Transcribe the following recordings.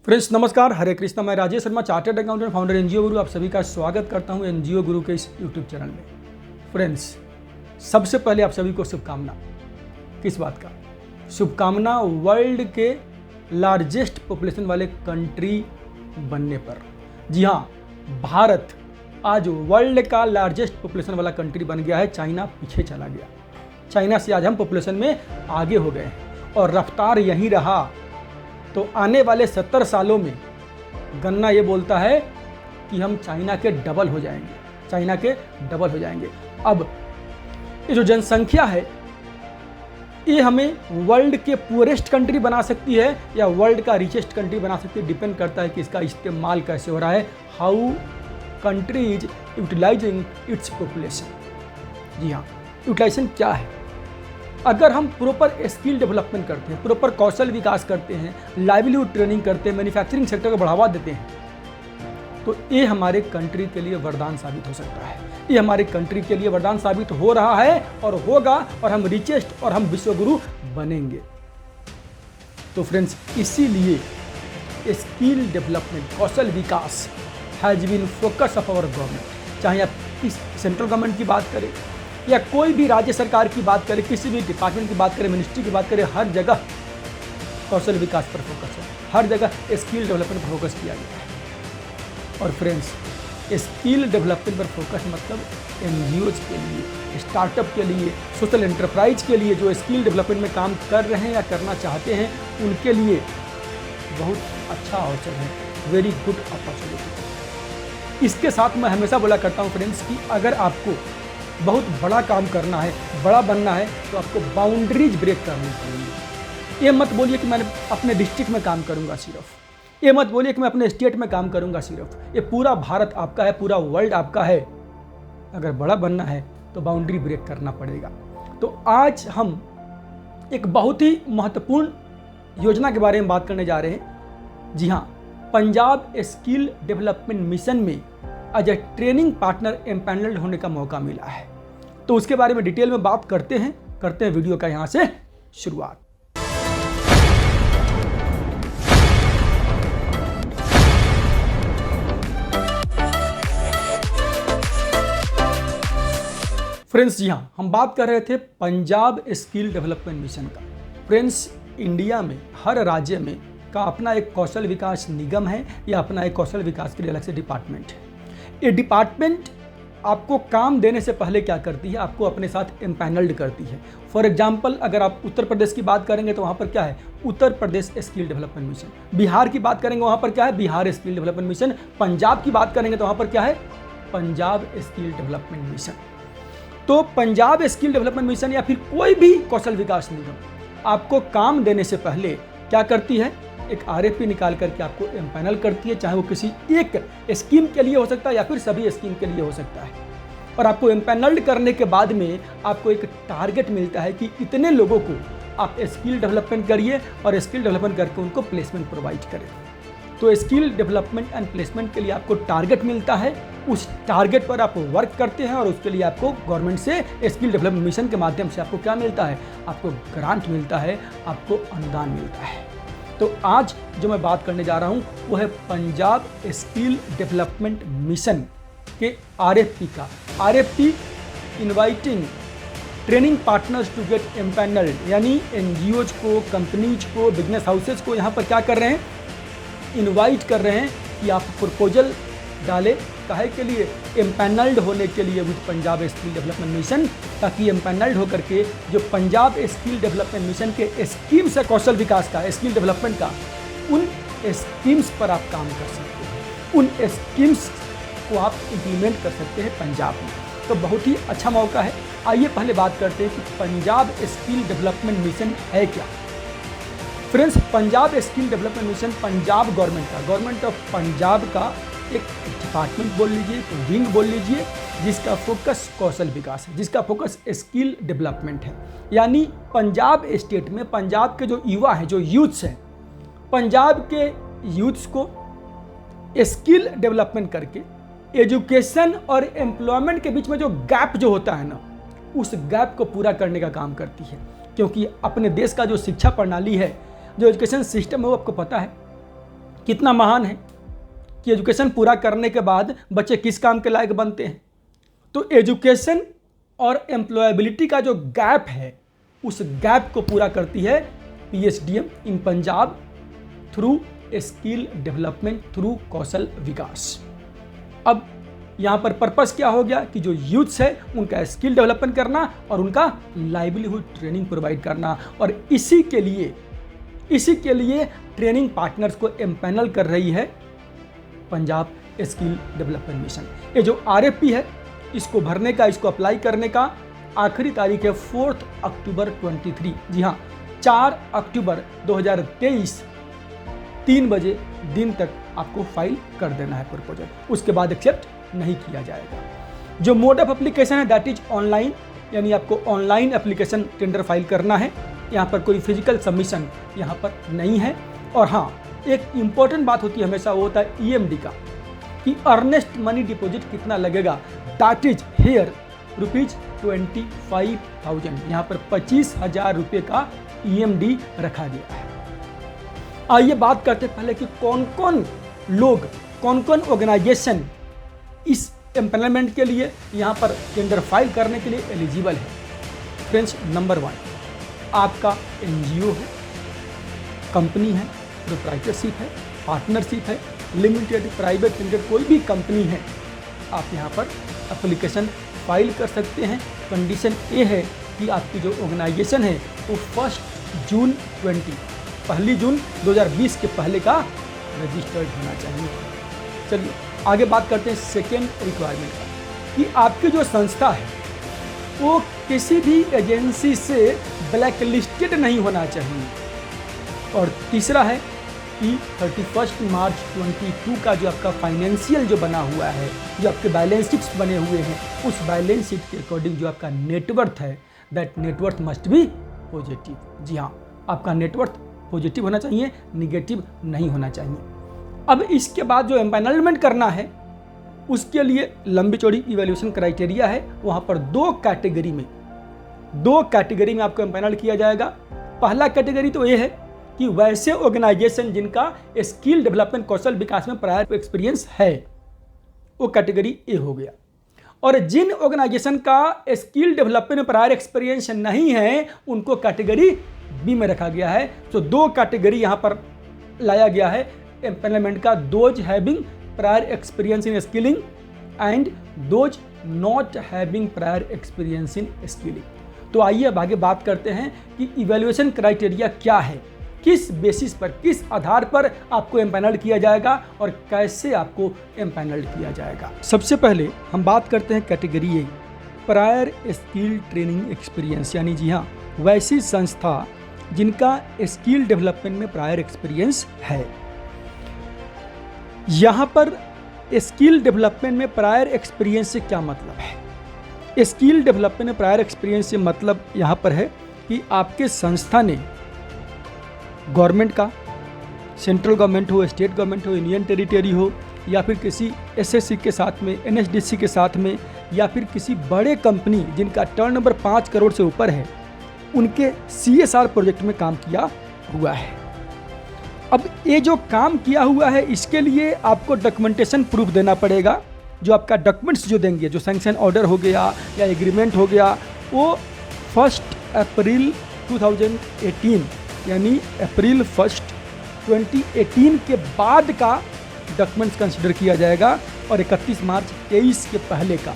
Friends नमस्कार, हरे कृष्णा। मैं Rajesh Sharma, chartered accountant, founder NGO गुरु। आप सभी का स्वागत करता हूं एनजीओ गुरु के इस यूट्यूब चैनल में। फ्रेंड्स, सबसे पहले आप सभी को शुभकामना। किस बात का शुभकामना? वर्ल्ड के लार्जेस्ट पॉपुलेशन वाले कंट्री बनने पर। जी हाँ, भारत आज वर्ल्ड का लार्जेस्ट पॉपुलेशन वाला कंट्री बन गया है। चाइना पीछे चला गया। चाइना से आज हम पॉपुलेशन में आगे हो गए हैं और रफ्तार यहीं रहा तो आने वाले 70 सालों में गन्ना ये बोलता है कि हम चाइना के डबल हो जाएंगे। अब ये जो जनसंख्या है ये हमें वर्ल्ड के पुअरेस्ट कंट्री बना सकती है या वर्ल्ड का रिचेस्ट कंट्री बना सकती है। डिपेंड करता है कि इसका इस्तेमाल कैसे हो रहा है, how country is utilising its population. जी हाँ, यूटिलाइजेशन क्या है? अगर हम प्रॉपर स्किल डेवलपमेंट करते हैं, प्रॉपर कौशल विकास करते हैं, लाइवलीहुड ट्रेनिंग करते हैं, मैन्युफैक्चरिंग सेक्टर को बढ़ावा देते हैं, तो ये हमारे कंट्री के लिए वरदान साबित हो सकता है। ये हमारे कंट्री के लिए वरदान साबित हो रहा है और होगा, और हम रिचेस्ट और हम विश्वगुरु बनेंगे। तो फ्रेंड्स, इसीलिए स्किल डेवलपमेंट, कौशल विकास has been focus of our government. चाहे आप इस सेंट्रल गवर्नमेंट की बात करें या कोई भी राज्य सरकार की बात करें, किसी भी डिपार्टमेंट की बात करें, मिनिस्ट्री की बात करें, हर जगह कौशल विकास पर फोकस है, हर जगह स्किल डेवलपमेंट पर फोकस किया गया है। और फ्रेंड्स, स्किल डेवलपमेंट पर फोकस मतलब एनजीओज के लिए, स्टार्टअप के लिए, सोशल एंटरप्राइज के लिए जो स्किल डेवलपमेंट में काम कर रहे हैं या करना चाहते हैं, उनके लिए बहुत अच्छा अवसर है, वेरी गुड अपॉर्चुनिटी। इसके साथ मैं हमेशा बोला करता हूँ फ्रेंड्स कि अगर आपको बहुत बड़ा काम करना है, बड़ा बनना है, तो आपको बाउंड्रीज ब्रेक करनी पड़ेगी। ये मत बोलिए कि मैंने अपने डिस्ट्रिक्ट में काम करूंगा सिर्फ, ये मत बोलिए कि मैं अपने स्टेट में काम करूंगा सिर्फ। ये पूरा भारत आपका है, पूरा वर्ल्ड आपका है। अगर बड़ा बनना है तो बाउंड्री ब्रेक करना पड़ेगा। तो आज हम एक बहुत ही महत्वपूर्ण योजना के बारे में बात करने जा रहे हैं। जी हाँ, पंजाब स्किल डेवलपमेंट मिशन में as a training partner empanelled होने का मौका मिला है। तो उसके बारे में डिटेल में बात करते हैं वीडियो का यहाँ से शुरुआत। फ्रेंड्स, जी हाँ, हम बात कर रहे थे पंजाब स्किल डेवलपमेंट मिशन का। फ्रेंड्स, इंडिया में हर राज्य में का अपना एक कौशल विकास निगम है या अपना एक कौशल विकास के लिए अलग से डिपार्टमेंट है। ये डिपार्टमेंट आपको काम देने से पहले क्या करती है? आपको अपने साथ एम्पैनल्ड करती है। फॉर एग्जांपल, अगर आप उत्तर प्रदेश की बात करेंगे तो वहाँ पर क्या है? Uttar Pradesh skill development mission. Bihar की बात करेंगे वहाँ पर क्या है? Bihar skill development mission. Punjab की बात करेंगे तो वहाँ पर क्या है? Punjab skill development mission. तो पंजाब स्किल डेवलपमेंट मिशन या फिर कोई भी कौशल विकास निगम आपको काम देने से पहले क्या करती है? एक आरएफपी निकाल करके आपको एम्पैनल करती है, चाहे वो किसी एक स्कीम के लिए हो सकता है या फिर सभी स्कीम के लिए हो सकता है। और आपको एम्पैनल्ड करने के बाद में आपको एक टारगेट मिलता है कि इतने लोगों को आप स्किल डेवलपमेंट करिए और स्किल डेवलपमेंट करके उनको प्लेसमेंट प्रोवाइड करें। तो स्किल डेवलपमेंट एंड प्लेसमेंट के लिए आपको टारगेट मिलता है, उस टारगेट पर आप वर्क करते हैं और उसके लिए आपको गवर्नमेंट से स्किल डेवलपमेंट मिशन के माध्यम से आपको क्या मिलता है? आपको ग्रांट मिलता है, आपको अनुदान मिलता है। तो आज जो मैं बात करने जा रहा हूं वो है पंजाब स्किल डेवलपमेंट मिशन के आरएफपी का। RFP inviting training partners to get empanelled, यानी एनजीओज को, कंपनीज को, बिजनेस हाउसेज को यहाँ पर क्या कर रहे हैं? इनवाइट कर रहे हैं कि आप प्रपोजल डालें। काहे के लिए? एम्पैनल्ड होने के लिए with Punjab skill development mission, ताकि एम्पैनल्ड होकर के जो पंजाब स्किल डेवलपमेंट मिशन के स्कीम्स है कौशल विकास का, स्किल डेवलपमेंट का, उन स्कीम्स पर आप काम कर सकते हैं, उन स्कीम्स को आप इम्प्लीमेंट कर सकते हैं पंजाब में। तो बहुत ही अच्छा मौका है। आइए पहले बात करते हैं कि पंजाब स्किल डेवलपमेंट मिशन है क्या। Friends, Punjab skill development mission Punjab government of Punjab का एक डिपार्टमेंट बोल लीजिए, एक विंग बोल लीजिए, जिसका फोकस कौशल विकास है, जिसका फोकस स्किल डेवलपमेंट है। यानी पंजाब स्टेट में पंजाब के जो युवा हैं, जो यूथ्स हैं, पंजाब के यूथ्स को स्किल डेवलपमेंट करके एजुकेशन और एम्प्लॉयमेंट के बीच में जो गैप जो होता है ना, उस गैप को पूरा करने का काम करती है। क्योंकि अपने देश का जो शिक्षा प्रणाली है, जो एजुकेशन सिस्टम है, वो आपको पता है कितना महान है कि एजुकेशन पूरा करने के बाद बच्चे किस काम के लायक बनते हैं। तो एजुकेशन और एम्प्लॉयबिलिटी का जो गैप है, उस गैप को पूरा करती है PSDM in Punjab through skill development through कौशल विकास। अब यहाँ पर पर्पस क्या हो गया कि जो यूथ्स है उनका स्किल डेवलपमेंट करना और उनका लाइवलीहुड ट्रेनिंग प्रोवाइड करना, और इसी के लिए ट्रेनिंग पार्टनर्स को एम्पैनल कर रही है पंजाब स्किल डेवलपमेंट मिशन। ये जो RFP है, इसको भरने का, इसको अप्लाई करने का आखिरी तारीख है 4 अक्टूबर 23। जी हाँ, 4 अक्टूबर 2023 3 बजे दिन तक आपको फाइल कर देना है प्रपोजल, उसके बाद एक्सेप्ट नहीं किया जाएगा। जो मोड ऑफ एप्लीकेशन है दैट इज ऑनलाइन, यानी आपको ऑनलाइन एप्लीकेशन टेंडर फाइल करना है। यहाँ पर कोई फिजिकल सबमिशन यहाँ पर नहीं है। और हाँ, एक इम्पॉर्टेंट बात होती है हमेशा, वो होता है EMD का, कि अर्नेस्ट मनी डिपॉजिट कितना लगेगा, दैट इज हेयर ₹25,000। यहाँ पर 25,000 रुपये का EMD रखा गया है। आइए बात करते पहले कि कौन कौन लोग, कौन कौन ऑर्गेनाइजेशन इस एम्पैनलमेंट के लिए यहाँ पर टेंडर फाइल करने के लिए एलिजिबल है। फ्रेंड्स, नंबर 1 आपका NGO है, कंपनी है, प्रोप्राइटरशिप है, पार्टनरशिप है, लिमिटेड, प्राइवेट लिमिटेड, कोई भी कंपनी है, आप यहाँ पर एप्लीकेशन फाइल कर सकते हैं। कंडीशन ये है कि आपकी जो ऑर्गेनाइजेशन है वो 1 जून 2020 के पहले का रजिस्टर्ड होना चाहिए। चलिए आगे बात करते हैं सेकेंड रिक्वायरमेंट का, कि आपकी जो संस्था है वो किसी भी एजेंसी से ब्लैक लिस्टेड नहीं होना चाहिए। और तीसरा है कि 31 मार्च 22 का जो आपका फाइनेंशियल जो बना हुआ है, जो आपके बैलेंस शीट्स बने हुए हैं, उस बैलेंस शीट के अकॉर्डिंग जो आपका नेटवर्थ है, that net worth must be positive. जी हाँ, आपका नेटवर्थ पॉजिटिव होना चाहिए, निगेटिव नहीं होना चाहिए। अब इसके बाद जो एम्पैनलमेंट करना है उसके लिए लंबी चौड़ी इवैल्यूएशन क्राइटेरिया है। वहाँ पर 2 कैटेगरी में आपको एम्पैनल किया जाएगा। पहला कैटेगरी तो ये है कि वैसे ऑर्गेनाइजेशन जिनका स्किल डेवलपमेंट कौशल विकास में प्रायर एक्सपीरियंस है, वो कैटेगरी ए हो गया। और जिन ऑर्गेनाइजेशन का स्किल डेवलपमेंट में प्रायर एक्सपीरियंस नहीं है, उनको कैटेगरी बी में रखा गया है। तो 2 कैटेगरी यहाँ पर लाया गया है एम्पैनलमेंट का, those having prior experience in skilling and those not having prior experience in skilling. तो आइए अब आगे बात करते हैं कि इवैल्यूएशन क्राइटेरिया क्या है, किस बेसिस पर, किस आधार पर आपको एम्पैनल किया जाएगा और कैसे आपको एम्पैनल किया जाएगा। सबसे पहले हम बात करते हैं category A, prior skill training experience, यानी जी हाँ, वैसी संस्था जिनका स्किल डेवलपमेंट में प्रायर एक्सपीरियंस है। यहाँ पर स्किल डेवलपमेंट में प्रायर एक्सपीरियंस से क्या मतलब है? स्किल डेवलपमेंट में प्रायर एक्सपीरियंस से मतलब यहाँ पर है कि आपके संस्था ने गवर्नमेंट का, सेंट्रल गवर्नमेंट हो, स्टेट गवर्नमेंट हो, यूनियन टेरिटरी हो, या फिर किसी SSC के साथ में, NSDC के साथ में, या फिर किसी बड़े कंपनी जिनका टर्नओवर 5 करोड़ से ऊपर है, उनके CSR प्रोजेक्ट में काम किया हुआ है। अब ये जो काम किया हुआ है, इसके लिए आपको डॉक्यूमेंटेशन प्रूफ देना पड़ेगा। जो आपका डॉक्यूमेंट्स जो देंगे, जो सैंक्शन ऑर्डर हो गया या एग्रीमेंट हो गया, वो 1 अप्रैल 2018 यानी अप्रैल 1 2018 के बाद का डॉक्यूमेंट्स कंसिडर किया जाएगा, और 31 मार्च 23 के पहले का,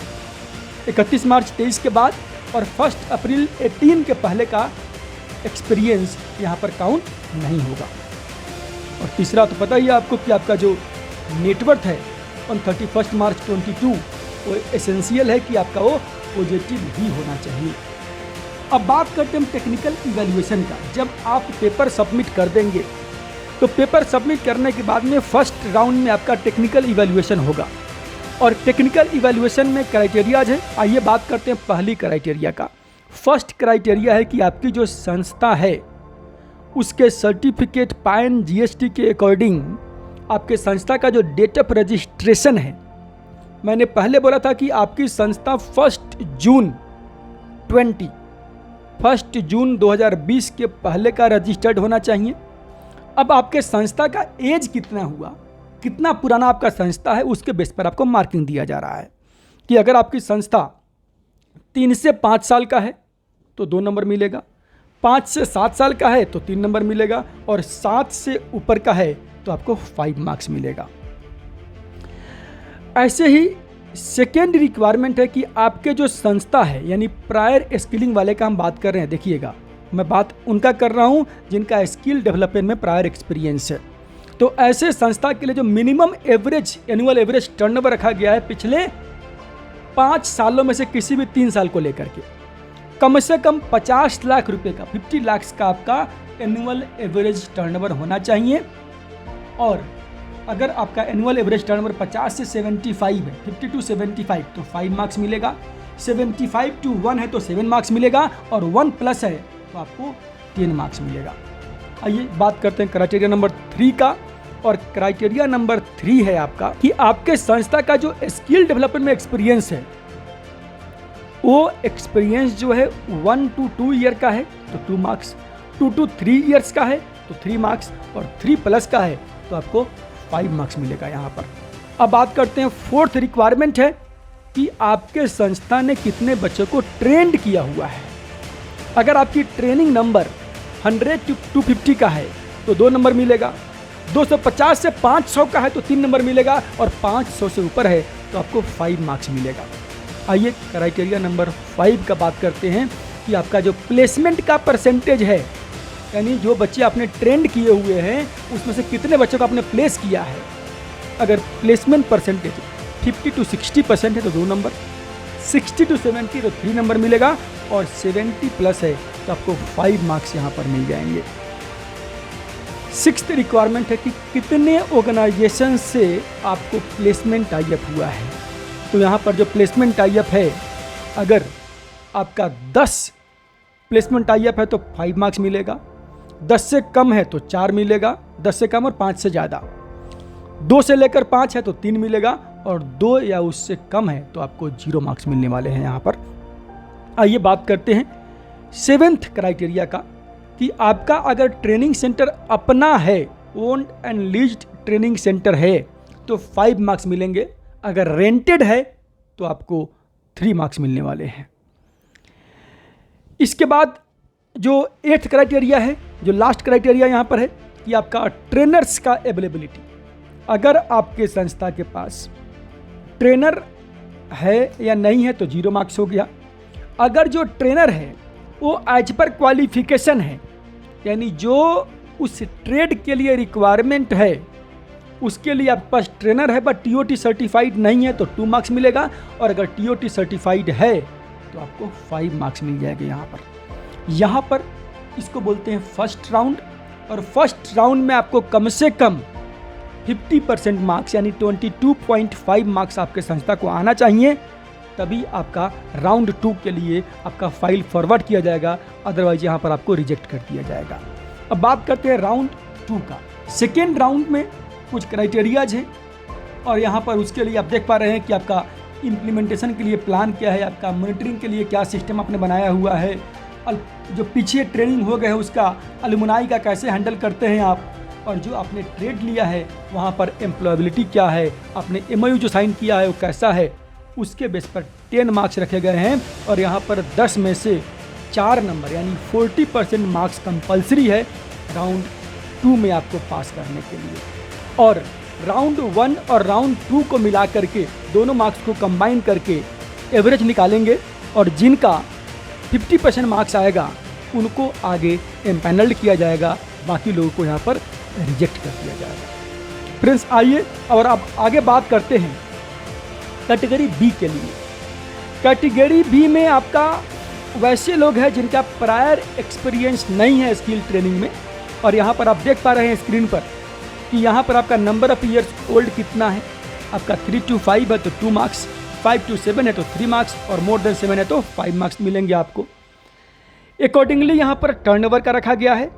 31 मार्च 23 के बाद और 1 अप्रैल 18 के पहले का एक्सपीरियंस यहाँ पर काउंट नहीं होगा। और तीसरा तो पता ही है आपको कि आपका जो नेटवर्थ है ऑन 31 मार्च 22 वो एसेंशियल है कि आपका वो पॉजिटिव ही होना चाहिए। अब बात करते हैं हम टेक्निकल इवैल्यूएशन का। जब आप पेपर सबमिट कर देंगे तो पेपर सबमिट करने के बाद में फर्स्ट राउंड में आपका टेक्निकल इवैल्यूएशन होगा, और टेक्निकल इवैल्यूएशन में क्राइटेरियाज है। आइए बात करते हैं पहली क्राइटेरिया का। फर्स्ट क्राइटेरिया है कि आपकी जो संस्था है उसके सर्टिफिकेट पैन GST के अकॉर्डिंग आपके संस्था का जो डेट ऑफ रजिस्ट्रेशन है, मैंने पहले बोला था कि आपकी संस्था 1 जून 2020 के पहले का रजिस्टर्ड होना चाहिए। अब आपके संस्था का एज कितना हुआ, कितना पुराना आपका संस्था है, उसके बेस पर आपको मार्किंग दिया जा रहा है कि अगर आपकी संस्था 3 से 5 साल का है तो 2 नंबर मिलेगा, 5 से 7 साल का है तो 3 नंबर मिलेगा, और 7 से ऊपर का है तो आपको 5 मार्क्स मिलेगा। ऐसे ही सेकेंड रिक्वायरमेंट है कि आपके जो संस्था है, यानी प्रायर स्किलिंग वाले का हम बात कर रहे हैं, देखिएगा मैं बात उनका कर रहा हूं जिनका स्किल डेवलपमेंट में प्रायर एक्सपीरियंस है। तो ऐसे संस्था के लिए जो minimum average annual average turnover रखा गया है पिछले 5 सालों में से किसी भी 3 साल को लेकर के कम से कम 50 लाख रुपए का, 50 लाख का आपका एनुअल एवरेज टर्नओवर होना चाहिए। और अगर आपका एनुअल एवरेज टर्नओवर 50 से 75 है, 50 टू 75 तो 5 मार्क्स मिलेगा, 75 टू 1 है तो 7 मार्क्स मिलेगा, और 1 प्लस है तो आपको 10 मार्क्स मिलेगा। आइए बात करते हैं क्राइटेरिया नंबर 3 का। और क्राइटेरिया नंबर 3 है आपका कि आपके संस्था का जो स्किल डेवलपमेंट में एक्सपीरियंस है, वो एक्सपीरियंस जो है 1 to 2 ईयर का है तो 2 मार्क्स, 2 to 3 ईयर्स का है तो 3 मार्क्स, और 3 प्लस का है तो आपको 5 मार्क्स मिलेगा यहाँ पर। अब बात करते हैं 4th रिक्वायरमेंट है कि आपके संस्था ने कितने बच्चों को ट्रेंड किया हुआ है। अगर आपकी ट्रेनिंग नंबर 100 to 250 का है तो 2 नंबर मिलेगा, 250 से 500 का है तो 3 नंबर मिलेगा, और 500 से ऊपर है तो आपको 5 मार्क्स मिलेगा। आइए क्राइटेरिया नंबर 5 का बात करते हैं कि आपका जो प्लेसमेंट का परसेंटेज है, यानी जो बच्चे आपने ट्रेंड किए हुए हैं उसमें से कितने बच्चों को आपने प्लेस किया है। अगर प्लेसमेंट परसेंटेज 50 to 60% है तो 2 नंबर, 60 to 70 तो 3 नंबर मिलेगा, और 70 प्लस है तो आपको 5 मार्क्स यहाँ पर मिल जाएंगे। 6th रिक्वायरमेंट है कि कितने ऑर्गेनाइजेशन से आपको प्लेसमेंट टाई अप हुआ है। तो यहाँ पर जो प्लेसमेंट टाई अप है, अगर आपका 10 प्लेसमेंट टाई अप है तो 5 मार्क्स मिलेगा, 10 से कम है तो 4 मिलेगा, 10 से कम और 5 से ज़्यादा, 2 से लेकर 5 है तो 3 मिलेगा, और 2 या उससे कम है तो आपको 0 मार्क्स मिलने वाले हैं यहाँ पर। आइए बात करते हैं 7th क्राइटेरिया का कि आपका अगर ट्रेनिंग सेंटर अपना है, owned and leased training centre है तो 5 मार्क्स मिलेंगे, अगर रेंटेड है तो आपको 3 मार्क्स मिलने वाले हैं। इसके बाद जो 8th क्राइटेरिया है, जो लास्ट क्राइटेरिया यहाँ पर है कि आपका ट्रेनर्स का अवेलेबिलिटी। अगर आपके संस्था के पास ट्रेनर है या नहीं है तो 0 मार्क्स हो गया। अगर जो ट्रेनर है वो एज पर क्वालिफिकेशन है, यानी जो उस ट्रेड के लिए रिक्वायरमेंट है उसके लिए आपके पास ट्रेनर है बट TOT सर्टिफाइड नहीं है तो 2 मार्क्स मिलेगा, और अगर TOT सर्टिफाइड है तो आपको 5 मार्क्स मिल जाएंगे यहाँ पर इसको बोलते हैं फर्स्ट राउंड। और फर्स्ट राउंड में आपको कम से कम 50% मार्क्स यानी 22.5 मार्क्स आपके संस्था को आना चाहिए, तभी आपका राउंड 2 के लिए आपका फाइल फॉरवर्ड किया जाएगा, अदरवाइज यहाँ पर आपको रिजेक्ट कर दिया जाएगा। अब बात करते हैं राउंड 2 का। सेकेंड राउंड में कुछ क्राइटेरियाज हैं, और यहाँ पर उसके लिए आप देख पा रहे हैं कि आपका इम्प्लीमेंटेशन के लिए प्लान क्या है, आपका मॉनिटरिंग के लिए क्या सिस्टम आपने बनाया हुआ है, जो पीछे ट्रेनिंग हो गया है उसका अलुमनाई का कैसे हैंडल करते हैं आप, और जो आपने ट्रेड लिया है वहाँ पर एम्प्लॉयबिलिटी क्या है, आपने MOU जो साइन किया है वो कैसा है, उसके बेस पर 10 मार्क्स रखे गए हैं। और यहाँ पर 10 में से 4 नंबर यानी 40% मार्क्स कंपलसरी है राउंड 2 में आपको पास करने के लिए। और राउंड 1 और राउंड 2 को मिला करके दोनों मार्क्स को कंबाइन करके एवरेज निकालेंगे, और जिनका 50% मार्क्स आएगा उनको आगे एम्पैनल्ड किया जाएगा, बाकी लोगों को यहाँ पर रिजेक्ट कर दिया जाएगा। फ्रेंड्स आइए और अब आगे बात करते हैं कैटेगरी बी के लिए। कैटेगरी बी में आपका वैसे लोग हैं जिनका प्रायर एक्सपीरियंस नहीं है स्किल ट्रेनिंग में, और यहाँ पर आप देख पा रहे हैं स्क्रीन पर कि यहाँ पर आपका नंबर ऑफ ईयर्स ओल्ड कितना है। आपका 3 to 5 है तो 2 मार्क्स, 5 to 7 है तो 3 मार्क्स, और मोर देन 7 है तो 5 मार्क्स मिलेंगे आपको। अकॉर्डिंगली यहाँ पर टर्नओवर का रखा गया है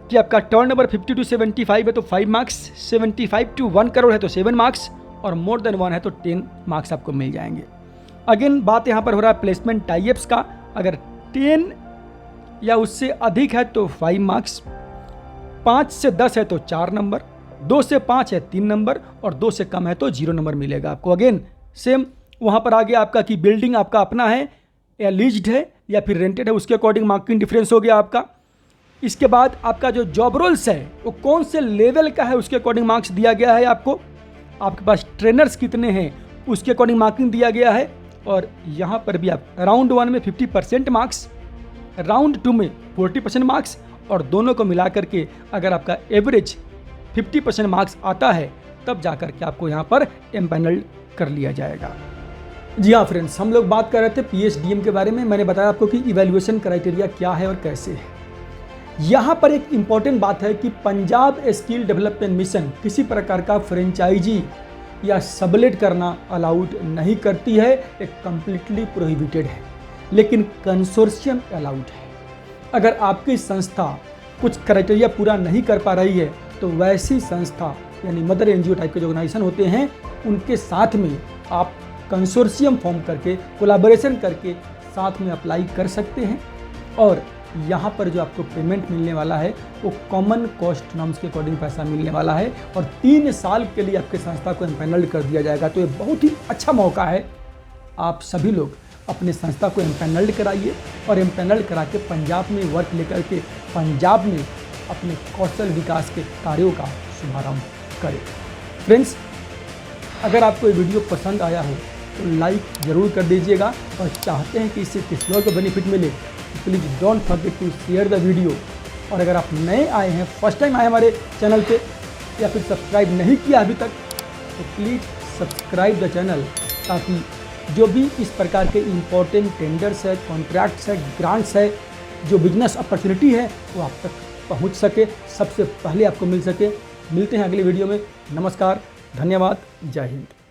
कि आपका टर्नओवर 50 to 75 है तो 5 मार्क्स, 75 to 1 करोड़ है तो 7 मार्क्स, और मोर देन 1 है तो 10 मार्क्स आपको मिल जाएंगे। अगेन बात यहाँ पर हो रहा है प्लेसमेंट टाइप्स का। अगर 10 या उससे अधिक है तो 5 मार्क्स, 5 से 10 है तो 4 नंबर, 2 से 5 है 3 नंबर और 2 से कम है तो 0 नंबर मिलेगा आपको। अगेन सेम वहाँ पर आ गया आपका कि बिल्डिंग आपका अपना है या लीज्ड है या फिर रेंटेड है, उसके अकॉर्डिंग मार्किंग डिफरेंस हो गया आपका। इसके बाद आपका जो जॉब रोल्स है वो कौन से लेवल का है उसके अकॉर्डिंग मार्क्स दिया गया है आपको। आपके पास ट्रेनर्स कितने हैं उसके अकॉर्डिंग मार्किंग दिया गया है। और यहाँ पर भी आप राउंड 1 में 50% मार्क्स, राउंड 2 में 40% मार्क्स और दोनों को मिला करके अगर आपका एवरेज 50% मार्क्स आता है तब जाकर के आपको यहाँ पर एम्पैनल्ड कर लिया जाएगा। जी हाँ फ्रेंड्स, हम लोग बात कर रहे थे PSDM के बारे में। मैंने बताया आपको कि इवैल्यूएशन क्राइटेरिया क्या है और कैसे है। यहाँ पर एक इम्पॉर्टेंट बात है कि पंजाब स्किल डेवलपमेंट मिशन किसी प्रकार का फ्रेंचाइजी या सबलेट करना अलाउड नहीं करती है, एक कंप्लीटली प्रोहिबिटेड है। लेकिन कंसोर्शियम अलाउड है। अगर आपकी संस्था कुछ क्राइटेरिया पूरा नहीं कर पा रही है तो वैसी संस्था यानी मदर एनजीओ टाइप के जो ऑर्गेनाइजेशन होते हैं उनके साथ में आप कंसोर्शियम फॉर्म करके कोलैबोरेशन करके साथ में अप्लाई कर सकते हैं। और यहाँ पर जो आपको पेमेंट मिलने वाला है वो कॉमन कॉस्ट नॉर्म्स के अकॉर्डिंग पैसा मिलने वाला है और 3 साल के लिए आपके संस्था को एम्पैनल्ड कर दिया जाएगा। तो ये बहुत ही अच्छा मौका है, आप सभी लोग अपने संस्था को एम्पैनल्ड कराइए और एम्पैनल्ड करा के पंजाब में वर्क लेकर के पंजाब में अपने कौशल विकास के कार्यों का शुभारंभ करें। फ्रेंड्स, अगर आपको ये वीडियो पसंद आया हो तो लाइक ज़रूर कर दीजिएगा और चाहते हैं कि इससे किसी और को बेनिफिट मिले तो please don't forget to share the video. और अगर आप नए आए हैं, फर्स्ट टाइम आए हमारे चैनल पे या फिर सब्सक्राइब नहीं किया अभी तक तो प्लीज़ सब्सक्राइब द चैनल, ताकि जो भी इस प्रकार के इम्पोर्टेंट टेंडर्स है, कॉन्ट्रैक्ट्स है, ग्रांट्स है, जो बिजनेस अपॉर्चुनिटी है वो आप तक पहुंच सके, सबसे पहले आपको मिल सके। मिलते हैं अगली वीडियो में। नमस्कार, धन्यवाद, जय हिंद।